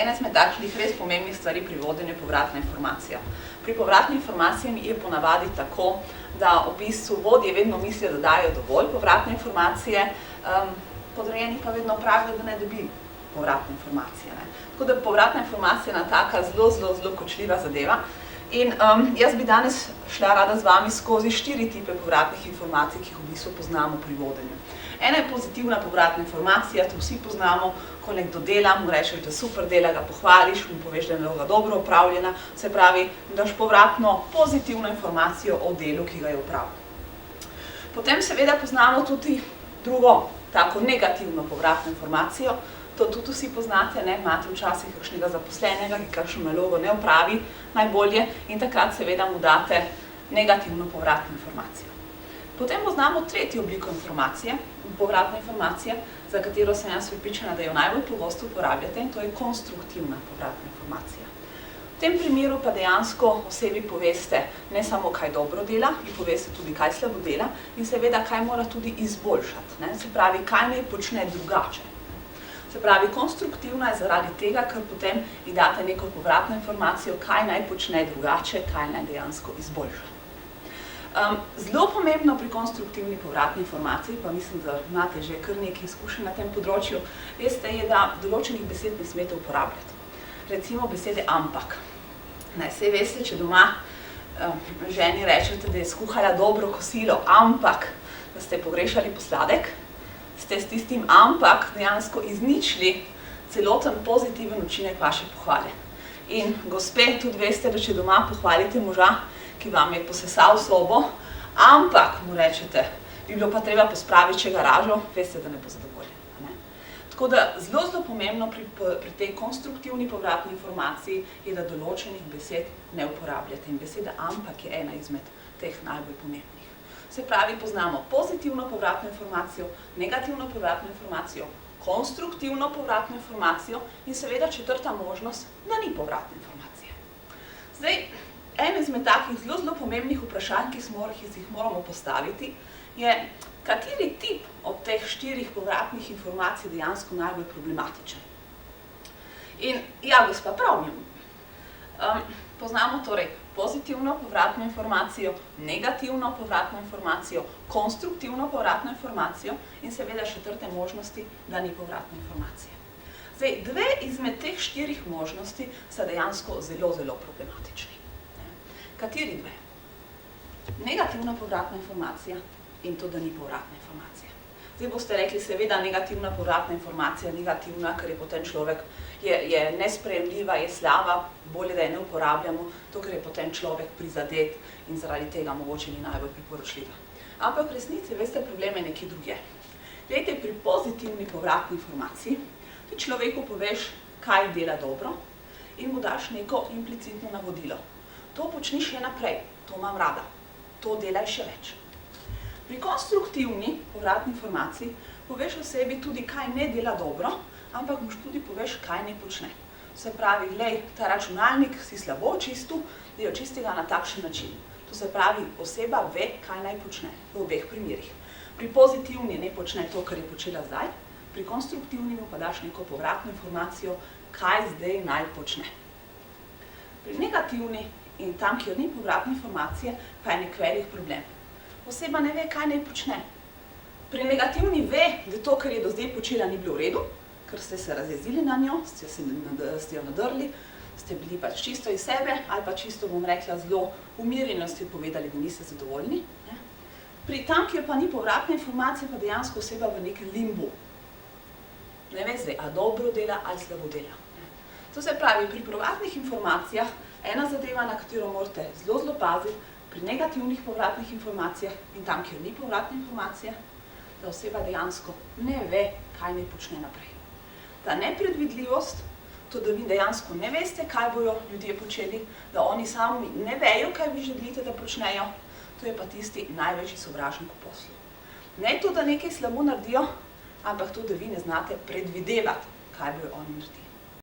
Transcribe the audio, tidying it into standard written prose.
ena izmed takšnih res pomembnih stvari pri vodenju povratna informacija. Pri povratni informaciji je ponavadi tako, da v bistvu vodje vedno mislijo, da dajo dovolj povratne informacije, podrejeni pa vedno pravijo, da ne dobi povratne informacije. Tako da povratna informacija je ena taka zelo kočljiva zadeva. In jaz bi danes šla rada z vami skozi 4 tipe povratnih informacij, ki jih v bistvu poznamo pri vodenju. Ena je pozitivna povratna informacija, to vsi poznamo, ko nekdo dela, mu rečeš, da super dela, ga pohvališ, mu poveš, da je naloga dobro opravljena, se pravi, daš povratno pozitivno informacijo o delu, ki ga je opravil. Potem seveda poznamo tudi drugo, tako negativno povratno informacijo, to tudi vsi poznate, imate včasih kakšnega zaposlenega, ki kakšno nalogo ne opravi najbolje in takrat seveda mu date negativno povratno informacijo. Potem poznamo tretjo obliko informacije, povratne informacije, za katero sem jaz prepričana, da jo najbolj pogosto uporabljate in to je konstruktivna povratna informacija. V tem primeru pa dejansko osebi poveste ne samo, kaj dobro dela, ji poveste tudi, kaj slabo dela in seveda, kaj mora tudi izboljšati, se pravi, kaj naj počne drugače. Se pravi, konstruktivna je zaradi tega, ker potem ji date neko povratno informacijo, kaj naj počne drugače, kaj naj dejansko izboljša. Zelo pomembno pri konstruktivni povratni informaciji, pa mislim, da imate že kar nekaj izkušenj na tem področju, veste, je, da določenih besed ne smete uporabljati. Recimo besede ampak. Saj veste, če doma ženi rečete, da je skuhala dobro kosilo, ampak da ste pogrešali posladek, ste s tistim ampak dejansko izničili celoten pozitiven učinek vaše pohvale. In gospe, tudi veste, da če doma pohvalite moža, ki vam je posesal sobo, ampak mu rečete, bi bilo pa treba pospraviti še garažo, veste, da ne bo zadovoljen. Tako da zelo pomembno pri tej konstruktivni povratni informaciji je, da določenih besed ne uporabljate. In beseda ampak je ena izmed teh najbolj pomembnih. Se pravi, poznamo pozitivno povratno informacijo, negativno povratno informacijo, konstruktivno povratno informacijo in seveda četrta možnost, da ni povratne informacije. Zdaj, eno izmed takih zelo pomembnih vprašanj, ki si jih moramo postaviti, je, kateri tip od teh 4 povratnih informacij dejansko najbolj problematičen. In ja, gospa, prav mi. Poznamo torej pozitivno povratno informacijo, negativno povratno informacijo, konstruktivno povratno informacijo in seveda četrte možnosti, da ni povratne informacije. Zdaj, 2 izmed teh 4 možnosti sta dejansko zelo problematični. Kateri 2? Negativna povratna informacija in to, da ni povratna informacija. Zdaj boste rekli, seveda negativna povratna informacija, negativna, ker je potem človek je nesprejemljiva, je slaba, bolje, da je ne uporabljamo, to, ker je potem človek prizadet in zaradi tega mogoče ni najbolj priporočljiva. Ampak v resnici, veste, problem je nekje druge. Glejte, pri pozitivni povratni informaciji ti človeku poveš, kaj dela dobro in mu daš neko implicitno navodilo. To počni še naprej, to imam rada, to delaj še več. Pri konstruktivni povratni informaciji poveš osebi tudi, kaj ne dela dobro, ampak mu tudi poveš, kaj ne počne. Se pravi, glej, ta računalnik si slabo čistil, da jo čistega na takšen način. To se pravi, oseba ve, kaj naj počne v obeh primerih. Pri pozitivni ne počne to, kar je počela zdaj, pri konstruktivni mu pa daš neko povratno informacijo, kaj zdaj naj počne. Pri negativni in tam, kjer ni povratne informacije, pa je nek velik problem. Oseba ne ve, kaj naj počne. Pri negativni ve, da to, kar je do zdaj počela, ni bilo v redu, ker ste se razjezili na njo, ste jo nadrli, ste bili pač čisto iz sebe ali pa čisto, bom rekla, zelo umirjeno ste povedali, da niste zadovoljni. Pri tam, kjer pa ni povratne informacije, pa dejansko oseba v nekem limbu. Ne ve zdaj, a dobro dela ali slabo dela. To se pravi, pri povratnih informacijah ena zadeva, na katero morate zelo paziti, pri negativnih povratnih informacijah in tam, kjer ni povratne informacije, da oseba dejansko ne ve, kaj naj počne naprej. Ta nepredvidljivost, to, da vi dejansko ne veste, kaj bojo ljudje počeli, da oni sami ne vejo, kaj vi želite, da počnejo, to je pa tisti največji sovražnik v poslu. Ne to, da nekaj slabo naredijo, ampak to, da vi ne znate predvidevati, kaj bojo oni naredili.